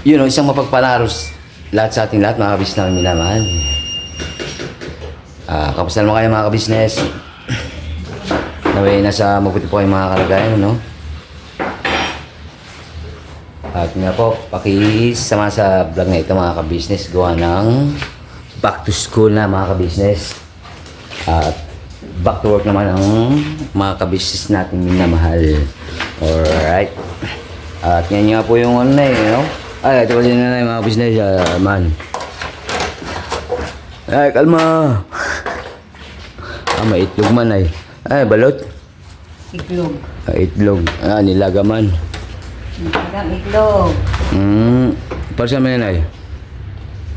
Yun know, isang mapagpalaros lahat sa ating lahat, mga kabis namin minamahal. Kamusta naman kayo mga kabisnes? Naway nasa mabuti po kayong mga kalagayan, no? At nga po, pakisama sa vlog na ito mga kabisnes, gawa ng back to school na mga kabisnes. At back to work naman ang mga kabisnes natin minamahal. Alright. At yan nga po yung ano na no? Ay, ito kasi na mga kabisnes, man. Ay, kalma. May itlog man ay. Ay, balot. Itlog. Itlog. Nilagaman. Magang itlog. Para sa amin ay?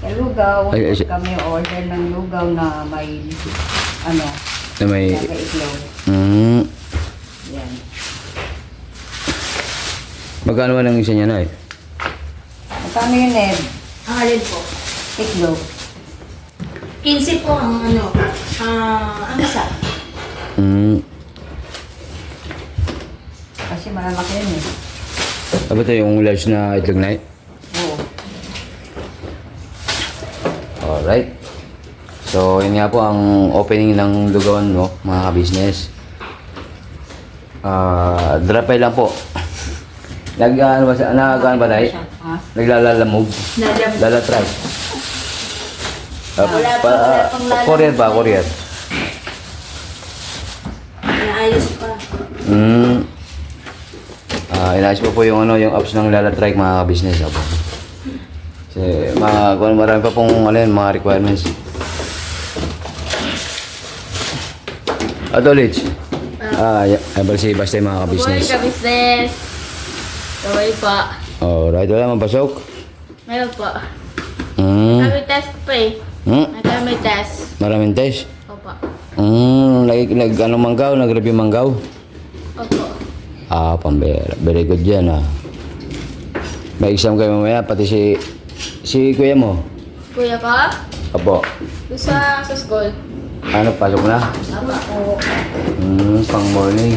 Sa lugaw, Ay, kami order ng lugaw na may, ano, Na may... itlog. Yan. Magkano man ang isa niya na eh? Magkano yun, Ed? Ang alin po? Itlog. 15 po ang ano, ang isa. Kasi malalaki yun eh. Aba ito yung large na itlog na eh? Oo. Alright. So, yun nga po ang opening ng lugawan, no, mga ka-business. Drapay lang po. Nag-ano ba tayo? Ha? Naglalalamog? Lalamog. Lalatry? Wala pa, wala pang lalamog. Courier ba? Courier? Naayos pa. Inayos po yung ano, yung apps ng Lalatry mga ka-business. Kasi marami pa pong mga requirements. Adolits. Basta yung mga ka-business. Good morning, ka-business. Kaway pa. Alright, wala man pasok. Meron po. Hmm. Kami test pa eh. Kami test. Maraming test. Opo. Manggaw, nag-review manggaw. Opo. Pambera. Very good yan May exam kayo mamaya, pati si kuya mo. Kuya ka? Apo. Doon sa school. Ano, pasok na? Opo. Pang morning.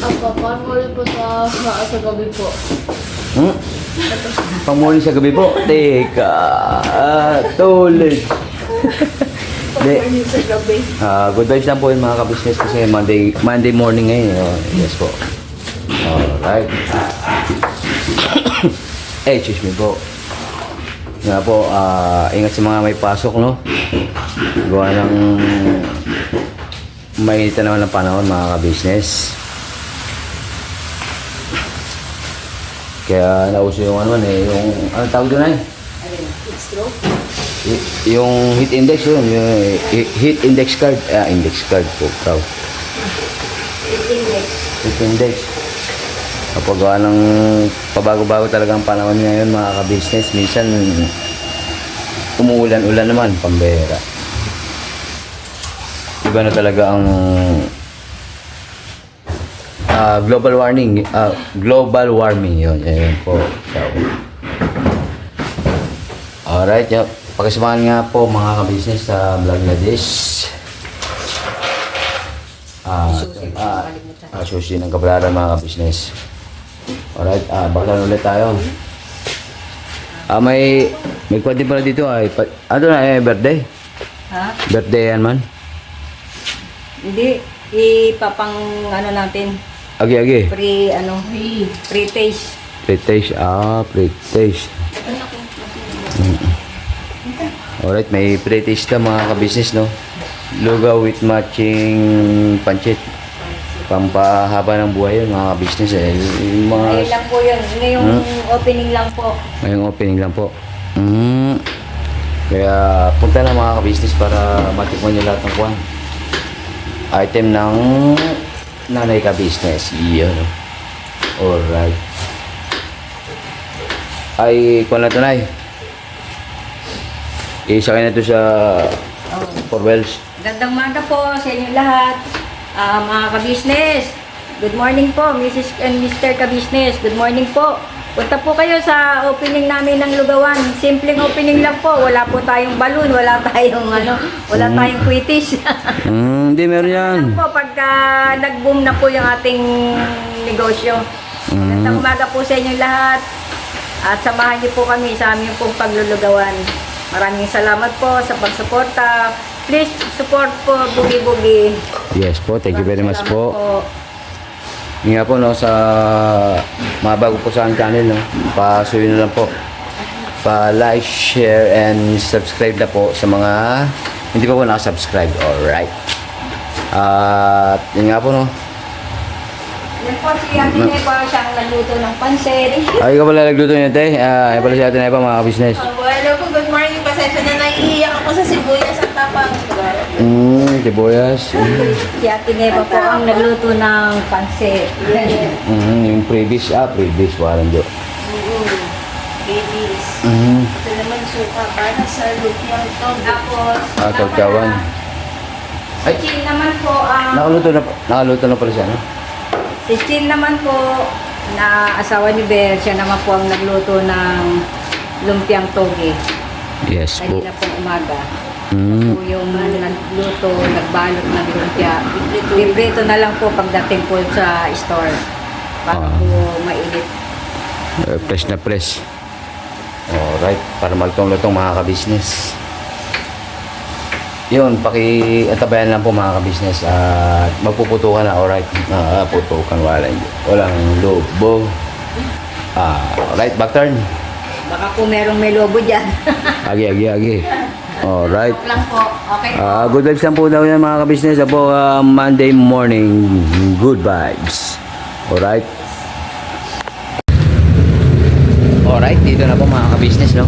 Opo, parang po sa gabi po. Pang morning sa gabi po? Teka, tuloy. Parang sa gabi. Good vibes lang po yung mga ka-business kasi Monday morning ngayon. Yes po. Alright. Excuse me po. Nga po, ingat sa mga may pasok, no? Gawa ng may naman ng panahon, mga ka-business. Kaya nauso yung yung tawag doon ay? Heat stroke? Yung heat index yun, yung heat index card. Index card po, proud. Heat index. Heat index. Kapag gawa ng pabago-bago talaga ang panahon ngayon, mga ka-business, minsan umuulan-ulan naman, pambera. Iba na talaga ang global warming yun po. So, alright, pakisamahan nga po mga ka-business sa vlog na this. Sushi ng Kabalaran, mga ka-business. Alright, bakalan ulit tayo. May kwadi pala dito ay ano na birthday? Ha? Birthday yan man? Hindi. Ipapang ano natin. Agi. Free taste. Pre-taste. Pre-taste. Alright, may pre-taste ka mga ka-business, no? Lugaw with matching pancit. Pampahaba ng buhay yun, mga ka-business. Ngayon lang po yun. Ngayong opening lang po. Ngayong opening lang po. Kaya punta na mga ka-business para matikman nyo lahat ng kuwan. Item ng nanay ka-business. Iyon. Alright. Ay, kuwan na ito, Nay. Isakay na ito sa Four Wells. Gandang umaga po sa inyo lahat. Mga ka-business. Good morning po, Mrs. and Mr. ka-business. Good morning po. Punta po kayo sa opening namin ng lugawan. Simpleng opening lang po. Wala po tayong balloon, wala tayong wala tayong quitis. Hindi, meron yan. Lang po pagka nag-boom na po yung ating negosyo. Gandang umaga po sa inyo lahat. At samahan niyo po kami sa aming pong paglulugawan. Maraming salamat po sa pagsuporta. Please support po Bugi Bugi. Yes po, thank you very much Salamat po. Yun nga po, no, sa mga bago po sa aking channel, no, pasuyo na lang po. Pa-like, share, and subscribe na po sa mga hindi pa po nakasubscribe. Alright. At yun nga po, no. Yan po si Ate Nepa, siyang nagluto ng pansit. Ay, ka pala nagluto niya, te. Ay pala si Ate Nepa, mga business. Hello po, good morning. Pasensya na naiiyak ako sa sibuyas at tapang. Sibuyas. Si Ate Nepa po ang nagluto ng pansit. Yung previous, parang jo. Babies. Ito naman suka para sa lupiang to. Tapos, Tawtawan. Ay, Chin naman po ang... nakaluto na pala siya, no? Si Chin naman po, na asawa ni Ber, siya naman po ang nagluto ng lumpiang toge. Yes po. Kanina pong umaga. Po yung nagluto, nagbalot ng lumpia. Librito na lang po pagdating po sa store. Para po mainit. Fresh na fresh. Alright, para magtong-lutong mga ka-business. Yun, pakiantabayan lang po mga ka-business. At magpuputukan na, alright. Putukan, walang lobo. Alright, back turn. Baka po merong may lobo dyan. Agi. Alright. lang po. Okay po. Good vibes lang po daw yan mga ka-business. Apo, Monday morning, good vibes. Alright. Alright, dito na po mga ka-business, no?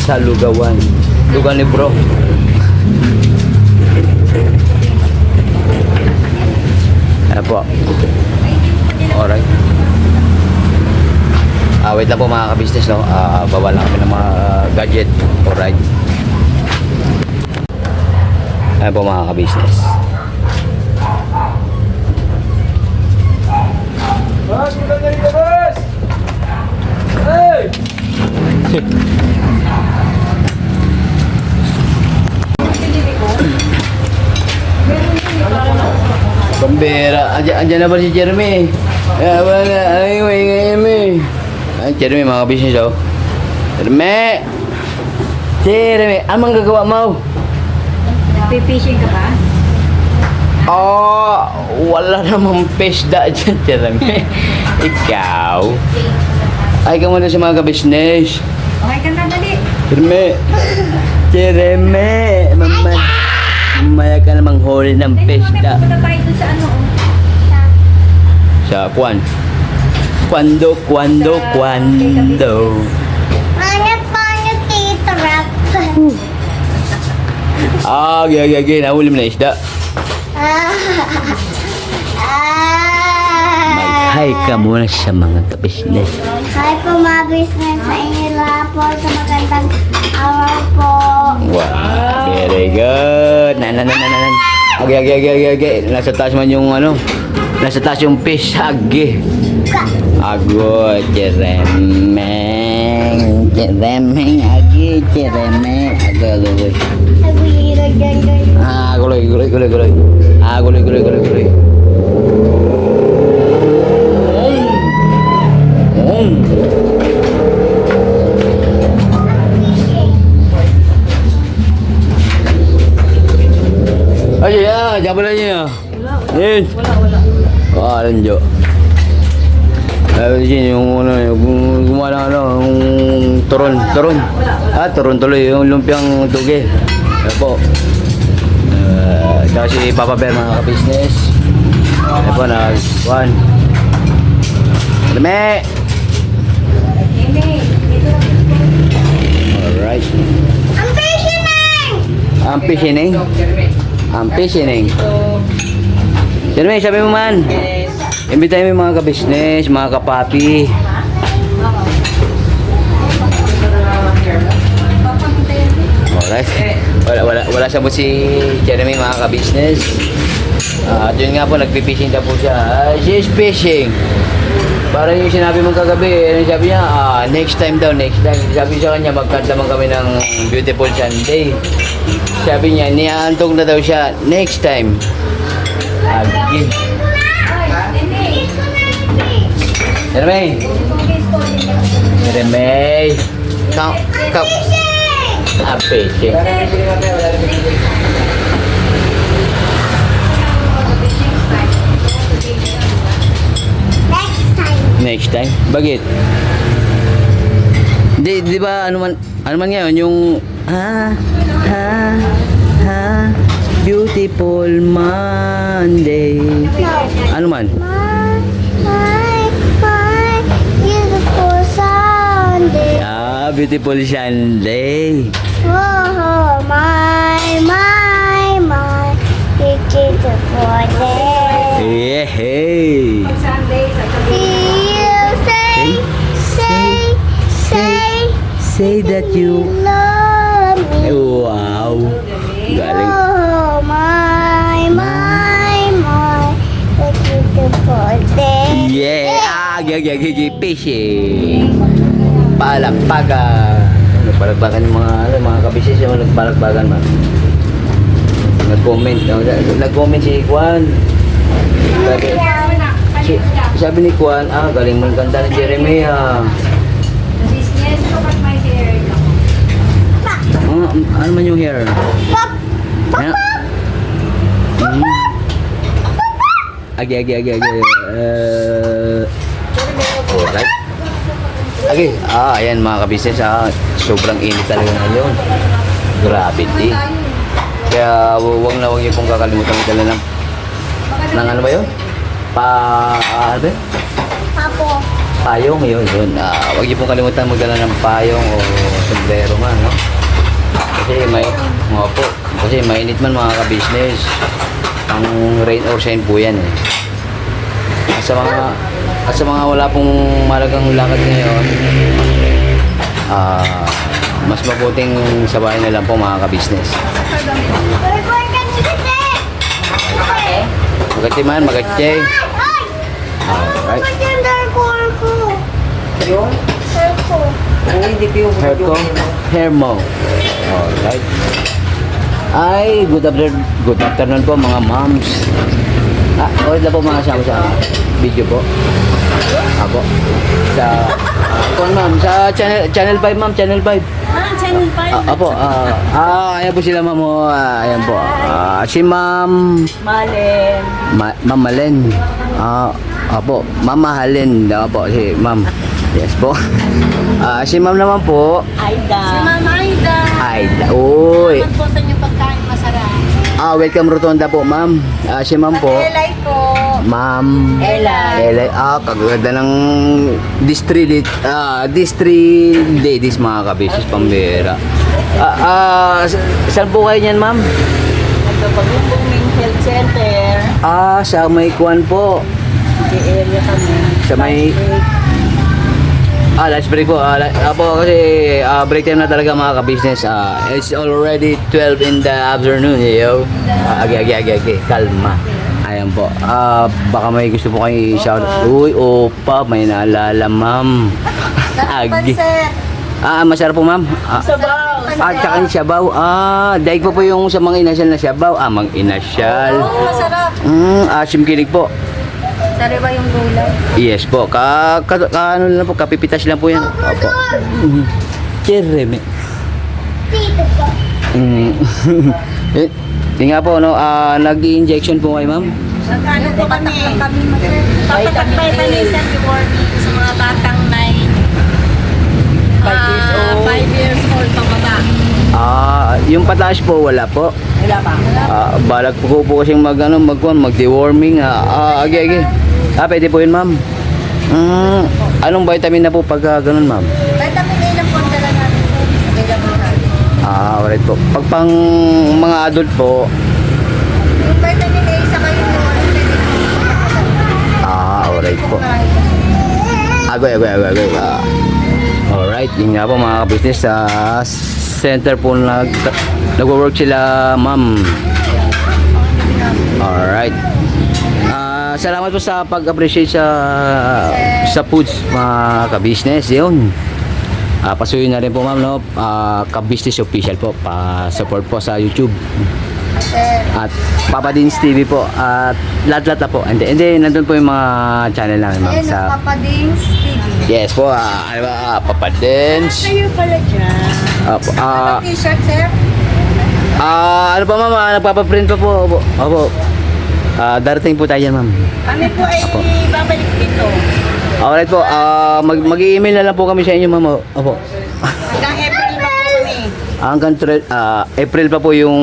Sa Lugawan. Lugawan ni bro. Ano po? Alright. Wait lang po mga ka-business, no? Bawal lang kami ng mga gadget. Alright. Ano po mga ka-business? Boss, maganda rin ka, boss! Hey! Pambera. Andiyan na ba si Jeremy? Wala. Ay, Jeremy. Jeremy, mga business daw. Jeremy, anong gagawa mo? Pipishing ka ba? Wala namang pesda dyan, Jeremy. Ikaw. Ay ka muna sa mga ka-business. Okay ka na, dali. Jeremy. Mamaya ka namang huli ng pesda. Pupunta tayo dun sa ano. Sa Kwan. Kwando. Paano Tito Rap? Gagi. Nahuli mo na isda. Mag-hi ka muna sa mga ka-business. Hi po mga business sa inyo lahat po sa magandang araw po. Wow, very good. Agi. Nasa taas man yung ano. Nasa taas yung fish. Agi. Agod, Jeremeng. Agi. Agoy. Guloy. Ay, jangan pala niya. Yes. Wala. Lanjo. Di sini yung gumawa ng yung turon. Turon tuloy yung lumpiang tuge. Ayan po. Tsaka si Papa Bear mga ka-business. Ayan po, nag-1. Dami! Alright. Ang fishing. Jeremy, sabi mo man. Imbitahin mo yung mga ka-business, mga ka-papi. Alright. Wala sa si Jeremy mga ka-business. At yun nga po, nagpipishing na po siya. She's fishing. Parang yung sinabi mong kagabi, sabi niya, next time. Sabi sa kanya, magkantaman kami ng Beautiful Sunday. Sabi niya, niaantog na daw siya, next time. Agi. Jeremy! Jeremy! Kau, kau. Ah, fishing. Next time. Next time? Bakit? Di ba ano man ngayon yung beautiful Monday. Ano man? My beautiful Sunday. Beautiful Sunday. Oh, my beautiful day. Yeah, hey. Sunday, You Say that you love me. wow. Galing. Oh, my beautiful day. Yeah. Fishing. Palakpakan. Nagpalakpakan yung mga kabisis yung nagpalakpakan man. Nag-comment si Juan. Sabi ni Juan, galing mo kanta ni Jeremy business ko pag may hair. ano man yung hair? Ano? Agi. Alright. Okay, ayan mga kabisnes, sobrang init talaga ngayon. Grabe din. Kaya huwag niyo pong kakalimutan magdala ng ano ba yun? Ano ba yun? Papo. Payong, yun. Huwag niyo pong kalimutan magdala ng payong o sombrero man, no? Kasi mainit man mga kabisnes. Ang rain or shine po yan eh. At sa mga wala pong malagang lakad ngayon, mas mabuting sa bahay na lang po mga kabisnes. Magati man, magati. Alright. Hair ko? Hair mo. Alright. Ay, good afternoon po mga moms. Okay na po mga sama-sama. Video po. Ako. Sa, ma'am, sa channel 5 ma'am, channel 5. Channel 5. Apo, ayan po sila ma'am. Ayan po. Si ma'am Malen. Ma'am Malen. Apo, mamahalin daw po si ma'am. Yes po. Si ma'am naman po. Aida. Si Mama Aida. Aida. Uy. Naman po sa inyong pagkain masarap. Welcome Rotonda po ma'am. Si ma'am po. Elay po. Ma'am. Elay. Kaganda ng district ladies mga kabisnes pambira. Saan po kayo niyan ma'am? Ito Pag-Booming Health Center. Sa may kuwan po. Di area kami. Sa may lunch break po. Kasi break time na talaga mga kabisnes. It's already 12 in the afternoon. Yo. Agi. Kalma. Ayan po. Baka may gusto po kayo i-shout. Uy, opa. May naalala, ma'am. Agi. Masarap po, ma'am. Sabaw. Tsaka yung sabaw. Daig po yung sa mga inasyal na sabaw. Mang inasyal. Masarap. Asim kinig po. Sariwa yung gulay. Yes po. Ano lang po, kapipitas lang po yan. Opo. Jeremy. Dito po. Yun nga po, no, nag-i-injection po kayo, ma'am. Ano po kami? Tatak vitamins and warming sa mga batang may 5 years old pababa. Yung pataas po, wala po. Wala pa. Balag po kasing mag-deworming. Agi. Pwede po yun, ma'am. Anong vitamin na po pag ganun, ma'am? Vitamin A lang po ang dala natin po. Available natin. Alright po. Pag pang mga adult po, Yung vitamin A sa kayo yung alright po. Agoy. Alright, yun nga po mga business sa center po nag-work sila, ma'am. Alright. Salamat po sa pag-appreciate sa foods mga ka-business. Yun. Pasuyin na rin po ma'am, no? Ka-business official po. Pa-support po sa YouTube. sir. At Papa Dins TV po. At lahat-lahat na po. Hindi, nandun po yung mga channel namin, ma'am. Ayun, ang Papa Dings TV. Yes po, ano ba, Papa Dins. Kayo pala dyan. T-shirt, sir? Ano pa, ma'am? Nagpapaprint pa po. Opo. Darating po tayo yan, ma'am. Kami po ay babalik dito. Alright po, mag-i-email na lang po kami sa inyo, ma'am. Opo. Hanggang April pa po kami. Hanggang April pa po yung...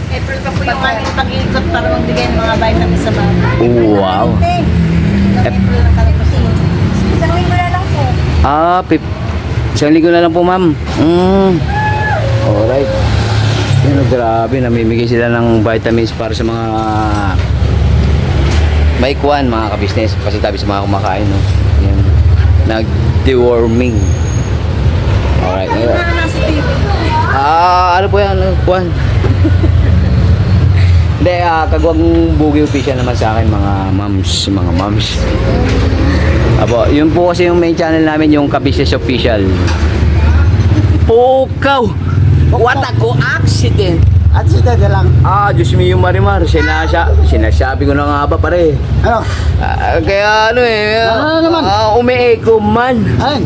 April pa po yung aming pag-iikot para magbigay ng mga vitamins sa bata. Wow. Hanggang April lang kami kasi. Isang linggo na lang po. Isang linggo na lang po, ma'am. Alright. Yan, grabe. Namimigay sila ng vitamins para sa mga may kuwan, mga ka-business. Pasitabi sa mga kumakain, no? Yan. Nag-deworming. Alright. Ano na lang sa TV? Ano po yan? Kuwan. Hindi, Kagwang Bugi official naman sa akin, mga moms. Apo, yun po kasi yung main channel namin, yung Ka-Business Official. Pukaw! What a accident! Accident na lang. Diyos mio Marimar, sinasabi ko na nga ba pare. Ano? Kaya ano eh, Ano naman? umi-echo man. Ayun.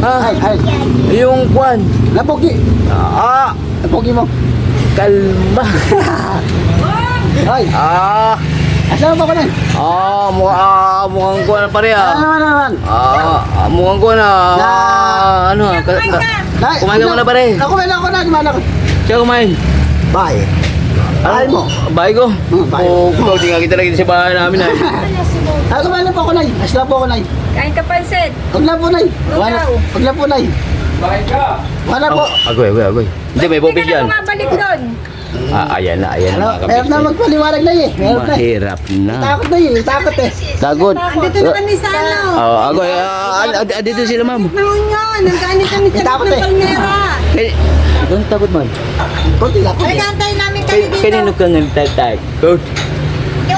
Ha? Ay. Yung kwan. Napogi. Napogi mo. Kalma. Ay. Asan ba ko na? Mukhang ko na pare Ano naman? mukhang ko na. Kumain ka muna pare. Kumain ako na. Kumain ako. Siya kumain. Bye. Bahay mo. Bahay ko? Bahay. Di nga kita lagi sa bahay namin ay. Kumain na po ako na. Asla po ako na. Kain ka pansit. Huwag na po na. Huwag na po na. Wala po. Agoy. Hindi, may bobis Hindi ka yan. na bumabalik doon. Ayan na Ano? mga Meron na kabisnes. magpaliwanag na eh. Meron na. Mahirap na. Takot na eh. Takot eh. Tagot. Dito na kami sa ano. Agoy. Dito sila, ma'am. Noon yun. Nagkaanit kami sa Takot ng eh. palmera. Doon takot man. Kunti lang. Kunti. Nagkaantay namin kayo dito. Kanino ka nagtatag?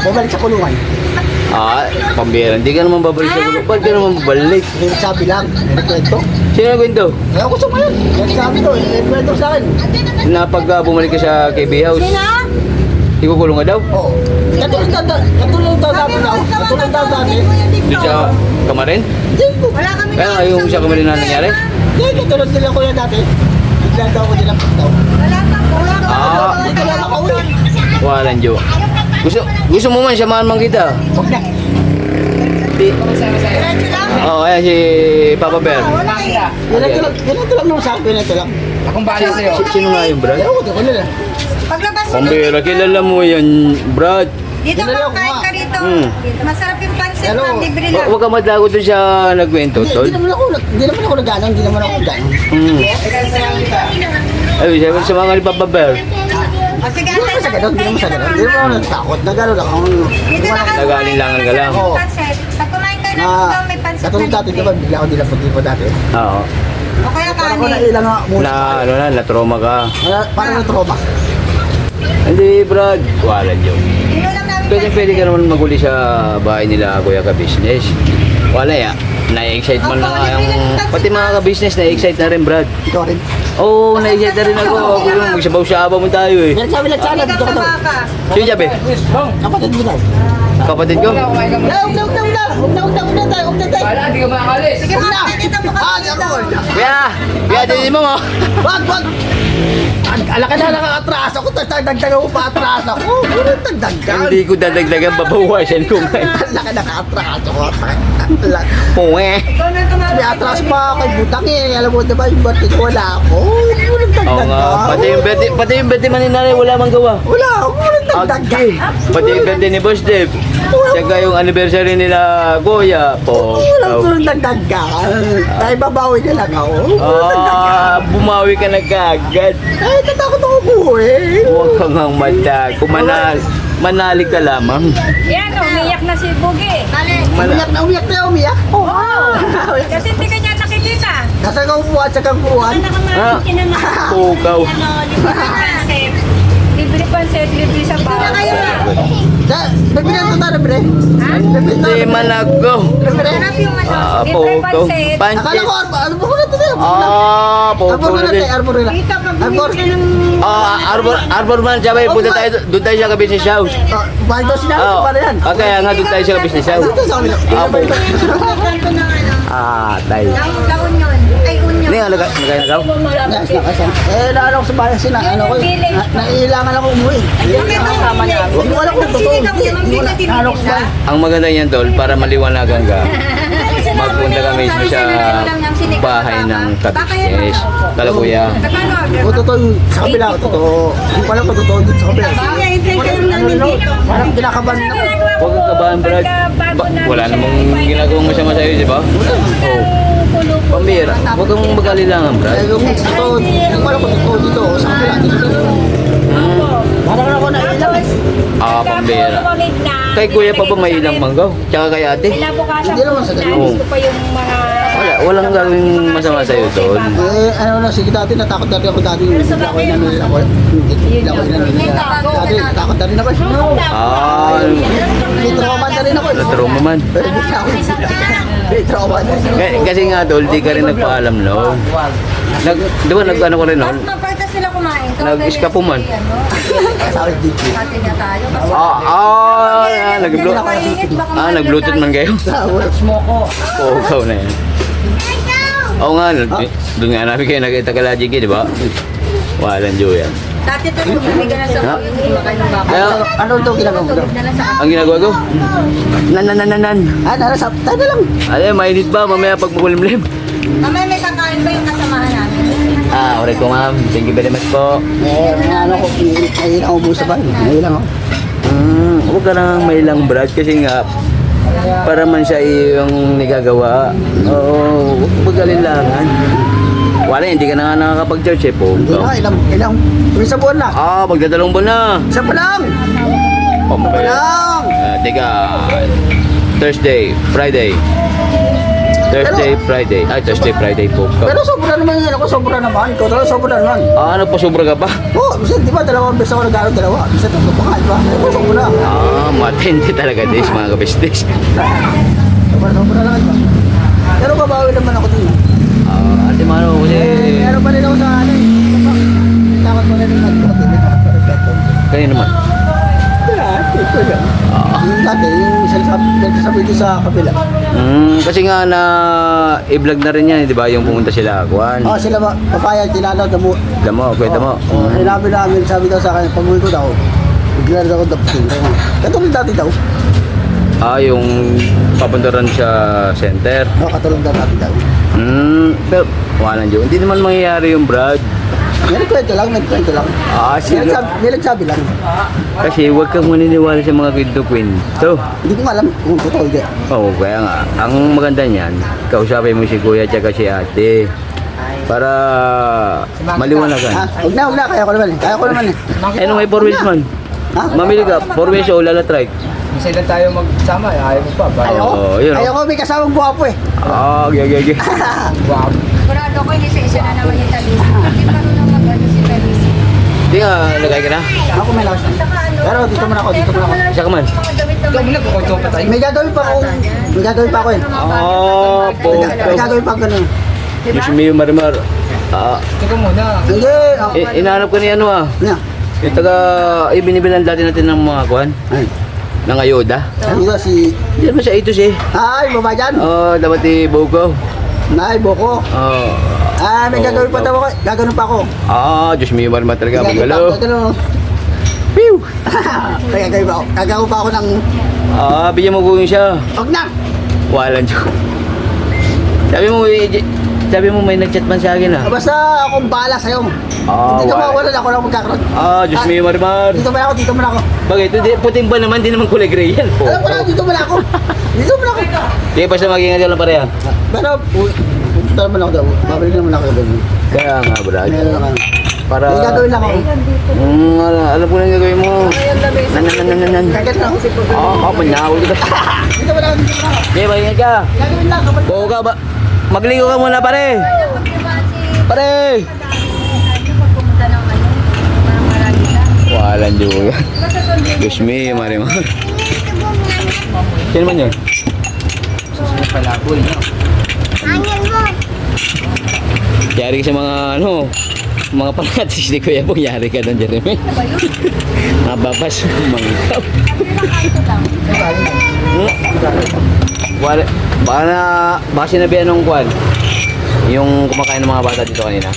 Bumalik sa kulungan. Pambira. Hindi ka naman babalik sa gulo. Ba't ka naman babalik? May sabi lang. May kwento. Sino nagkwento? Kaya gusto mo yun. Yan sabi ko. May kwento sa akin. Na pag bumalik ka sa KB House, Sino? ikukulong ka daw? Oo. Katulad daw dati daw. Katulad daw dati. Doon sa kamarin? Hindi ko. Wala kami Kaya yung sa kamarin na nangyari? Hindi, katulad nila kuya dati. Bigla daw ko nila daw. Wala ka. Wala ka. Hindi ka lang ako uwi. Walang joke. Gusto mo man samahan man kita? Huwag na. Diretso lang. Ayan si Papa Bear. Wala ka. Ganito lang naman sa akin. Ganito lang. Sino nga yung Brad? Ewan ko, ko nila. Paglabas mo. Pambira, kilala mo yan, Brad. Dito Dinala ka, ko kain nga. ka rito. Masarap yung pansit, Hello. ma'am. Libre lang. Huwag ka madlago doon siya nagkwento, Hindi tol. naman ako nagano. Hindi naman ako nagano. Ay, sabi sa mga ni Papa Bear. O sige, Hindi naman sa ganun. Hindi naman sa ganun. Hindi naman ako nagtakot. Nagano lang ako. Dito na kayo. Nag-aalinlangan ka lang. Masarap yung pansit. Pag kumain kayo ng Na, lugaw, may pansit katulad dati, di ba? Bigla ako nilapot dati. Oo. O kaya Parang ko kanin. nailang nga muna. Na-trauma ka. Parang na-trauma. Hindi, Brad. Walang joke. Inulam namin Pwede ka naman maguli sa bahay nila, Kuya Ka-Business. Wala ya. Na-excite man na nga yung... Pati mga ka-business, na-excite na rin, Brad. Ikaw rin. Oo, na-excite na rin ako. Ako yung magsabaw-sabaw mo tayo eh. Meron sabi lang sana. Bigat Dito ko na daw. baka. Sino sabi? Kapatid mo daw. Kapatid ko? Huwag na tayo. Sige, ma'am. Dito mo kami dito. Kuya, din mo mo. Wag! Alaka na nakakatras ako. Dagdagan mo pa atras ako. Dagdagan. Hindi ko dadagdagan, babawasan ko nga. Alaka nakakatras ako. Puwe. Ikaw na tumawag. May atras pa kay Butang eh. Alam mo diba yung birthday ko wala ako. Walang Oo dagdag nga, ka. pati yung birthday man ni nanay, wala mang gawa. Wala ako. Walang dagdag ka. Okay. Pati yung birthday ni Boss Dev. Tsaka yung anniversary nila Kuya. Walang dagdag ka. Dahil babawi na lang ako. Walang dagdag ka. Bumawi ka na kagad. Ay, natakot ako buhay. Huwag kang ang mata. Manali ka lamang. Yan, umiyak na si Bugi. Umiyak na umiyak. Oo. Kasi hindi ka niya nakikita. Nasa kang buwan, sa kang buwan. Ha? Pukaw. Libre pansit, libre sa bahay. May pinanto tayo, bre. Hindi man ako. Bre. Sarap yung ano. Libre Pukaw. pansit. Akala ko, ano ba ko na ito? po. Arborilla. Dito, pag Arbor. bumili ka ng... Arbor man, sabi, punta tayo, doon tayo sa business house. Bahal daw sinabi ko para yan. Kaya nga doon tayo sa business house. Dito sa kabila. Apo. Kanto ng ano. Tayo. Laon yun. Ay, unyo. Hindi nga, nagay-nagaw. Yes, nakasan. Naano ko sa bayan sila, naiilangan ako umuwi. Kasama namin. Hindi ko alam kung totoo. Hindi ko naano ko sa bayan. Ang maganda niyan, Tol, para maliwanagan ka, magpunta ka mismo sa bahay ng kabisnes. Kala kuya. Kung totoo yung sa kabila, totoo. Hindi ko alam kung totoo dito sa kabila. Hintay ka lang namin dito. Parang kinakabahan ako. Huwag kang kabahan, Brad. Wala namang ginagawang masama sa'yo, di ba? Oo. Pambira. Huwag kang mag-alilangan, Brad. Eh, kung totoo, hindi ko alam kung totoo dito sa kabila. Dito. Parang ako naiilang. Pambira. Kay kuya pa ba may ilang manggaw? Tsaka kay ate? Hindi naman sa ganun. Oo. Walang gagawing masama sa'yo, Tol. Ano na, sige dati, natakot dati ako dati. Hindi ako inano nila ako. Hindi ako inano nila. Dati, natakot na rin ako. May trauma na rin ako. Natrauma man. May trauma na rin ako. Kasi nga, Tol, di ka rin nagpaalam, no? Di ba, nag-ano ko rin, no? Magpagta sila kumain. Nag-iskapo man. Sabi dito. Ate na tayo. Nag-bluetooth man kayo? Pugaw na yan. Oo nga, doon nga namin kayo nakita ka lagi di ba? Walang Diyo yan. Dati to, bumili ka na sa kuya. Hindi mo kayo baka. Kaya, Ano daw ginagawa mo daw? ang ginagawa ko, nan. Nasa, tayo na lang. Ay, mainit ba? Mamaya pag makulimlim. Mamaya may kakain ba yung kasamahan namin? Alright po ma'am. Thank you very much po. Ano ko, naiilang ako busa ba? Naiilang ako. Huwag ka nang mailang Brad kasi nga para man siya yung nagagawa. Oo, huwag mag-alilangan. Wala, hindi ka na nga nakakapag-church po. Hindi na, ilang, isang buwan na. Magdadalong buwan na. Isa pa lang. Okay. Lang. Teka, Thursday, Friday, Friday po. Pero sobra naman yun ako, sobra naman. Ikaw talaga sobra naman. Ano po, sobra ka pa? Oo, bisa, di ba, dalawang beses ako nag-aaral, dalawa. Bisa, tatlo pa nga, di ba? Ako, sobra. Matindi talaga this, mga kabisnes. Sobra lang, di ba? Pero babawi naman ako din. Ate Mano, kasi... Meron pa rin ako sa ano eh. Takot pa rin ako. Kanina naman. Ito yan. Yung dati, yung sabi dito sa kabila. Kasi nga na i-vlog na rin yan, di ba? Yung pumunta sila, Kuan. Sila ba, papaya, tinalo, damo. Kwenta mo. Sinabi namin, sabi daw sa akin, pag-uwi ko daw, bigla daw ako dapatin. Katulong dati daw. Yung papunta rin sa center. Katulong dati daw. Pero, wala nyo. Hindi naman mangyayari yung Brad. May nagkwento lang. May nagsabi lang. Kasi huwag kang maniniwala sa mga kwento-kwento. Hindi ko nga alam kung totoo hindi. Oo, kaya nga. Ang maganda niyan, kausapin mo si kuya at si ate. Para maliwanagan. Huwag na. Kaya ko naman eh. Ano may 4 wheels man? Mamili ka, 4 wheels o lalatrike. Isa lang tayo magsama, ayaw mo pa. Oo, yun. Ayoko, may kasamang buhapo eh. Okay. Wow. Kurado ko, hindi sa isa na naman yung tabi. Hindi pa rin ang mag-ano si Talis. Hindi nga, lagay ka na. Ako may lakas. Pero dito muna ako. Isa ka man. Ikaw muna, kukunto pa tayo. May gagawin pa ako eh. May gagawin pa ako ganun. Diyos mio, Marimar. Ikaw muna. Hindi. Inahanap ko ni ano Yan. Yung taga, binibilan dati natin ng mga kuhan. Ay. Ng ayoda. Ayun si... Hindi naman siya ito siya. Ay, baba dyan. Dapat i-bogo. Nay, boko. May gagawin pa daw ako. Gagawin pa ako. Diyos mio, Marimar talaga. Magalo. Gagawin Pew! Gagawin pa ako ng... Bigyan mo ko yung siya. Huwag na. Walang joke. Sabi mo may nag-chat man sa akin Basta akong bahala sa'yo. Hindi ka mawala ako lang magkakaroon. Diyos mio, Marimar. Dito mo na ako. Bakit? Puting ba naman? Di naman kulay gray yan. Alam ko na, dito mo na ako. Sige, basta mag-ingat lang pareha. Pero, pupunta naman ako daw. Babalik naman ako daw. Kaya nga, Brad. Meron naman. Para... May gagawin lang ako. Alam ko na yung gagawin mo. Nan. Kagat na ako. Manawag kita. Dito mo na ako. Sige, mag-ingat ka. Gagawin lang. Kapag Buo ka ba? Magligo ka muna, pare. Pare. Pumunta ng ano, marami na. Walang joke. Diyos mio, Marimar. Sino man yun? Palaboy, no? Hangin mo. Yari ka sa mga ano, mga panatis ni Kuya Bong, yari ka doon, Jeremy. Mababas, mangkap. Wala, baka sinabihan ng kwan, yung kumakain ng mga bata dito kanina.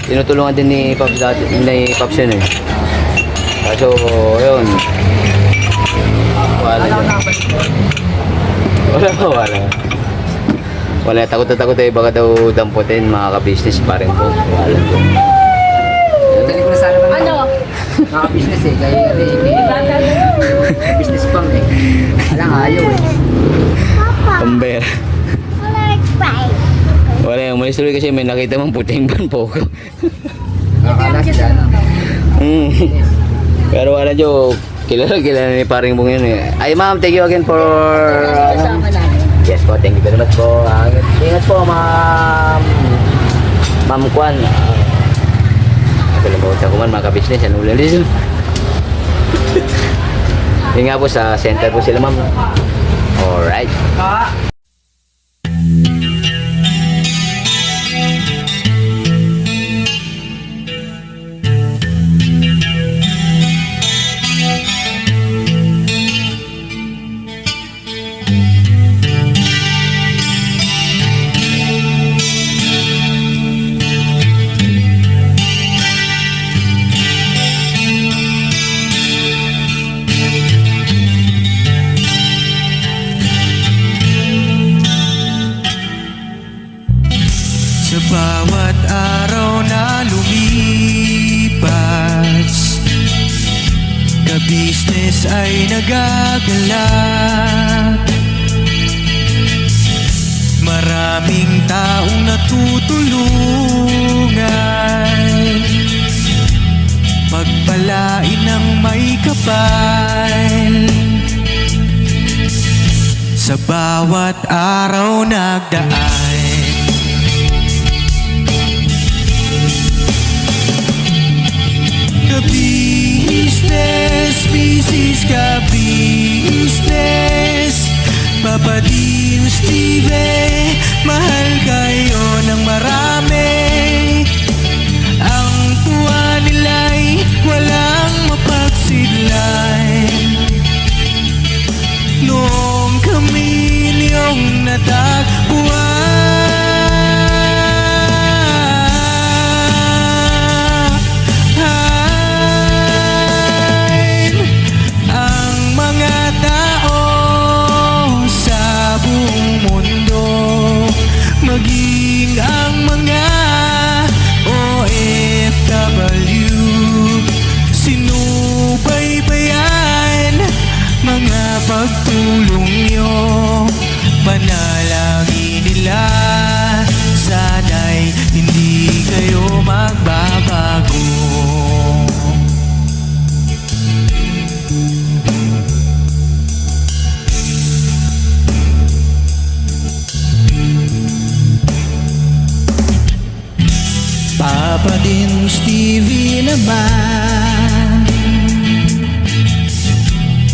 Tinutulungan din ni Pops dati, ni Pops yun eh. Kaso, yun. Wala. Wala, takot na takot eh, baka daw damputin mga ka-business pa rin po. Wala po. Dali ko na sana ba ano? Naka-business eh. Kaya ano eh. Business pang eh. Alang ayaw eh. Pambera. Like five. Wala, umalis tuloy kasi may nakita mong puting ban po ko. Nakakalas dyan. Pero wala joke. Kilala ni paring Bong yun eh. Ay ma'am, thank you again for... yes po, thank you very much po. Ingat po ma'am. Ma'am Kwan. Kalimutan ko man mga ka-business. Ano ulit yun? Yun nga po sa center po sila ma'am. Alright. Sa bawat araw na lumipas, ka-business ay nagagalak. Maraming taong natutulungan, pagpalain ng may kapal. Sa bawat araw nagdaan, ka-business, business ka-business, Papa Dean, Steve, mahal kayo ng marami. Ang tuwa nila'y walang mapagsidlay. Noong kami niyong natagpuan, ang mga tao sa buong mundo, maging ang mga OFW, sinubaybayan mga pagtulong nyo, panalangin nila, sana'y hindi kayo magbabago. Papa din Stevie naman,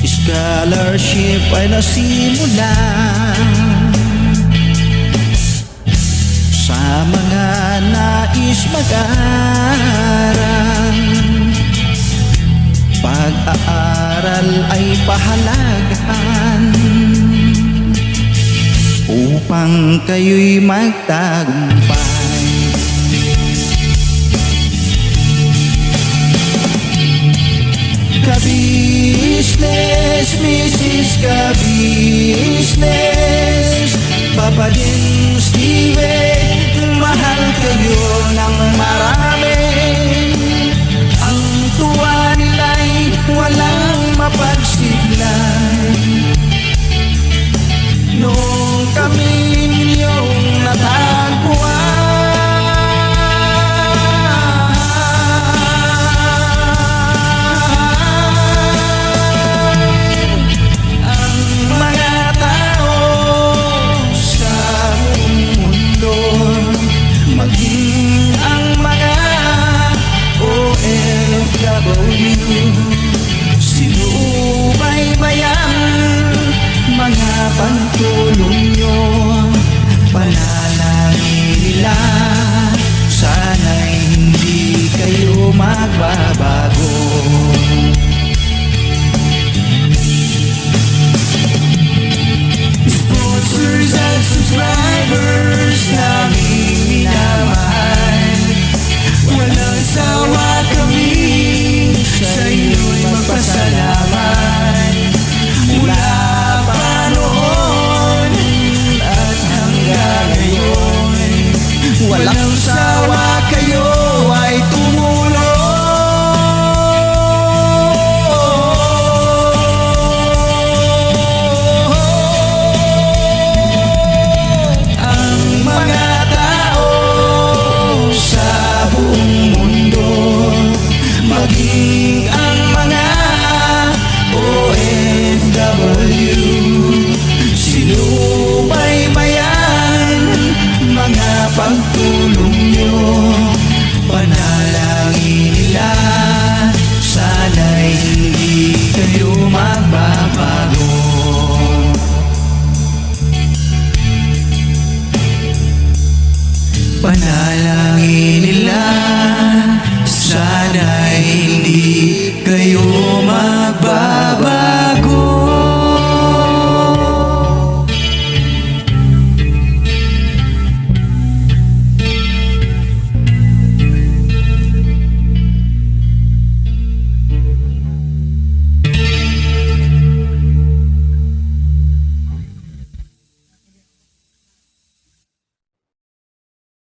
scholarship ay nasimula sa mga nais mag-aral. Pag-aaral ay pahalagahan upang kayo'y magtagumpay. Ka-business, Mrs. Ka-business, Papa din Steve, mahal kayo ng marami. Ang tuwa nila'y walang mapagsiglay. Noong kami ninyong natagpuan, sawa kayo ay tumulong. Ang mga tao sa buong mundo, maging ang mga OFW, sinubaybayan mga pagtulong nyo, panalangin nila, sana'y hindi kayo magbabago. Panalangin nila,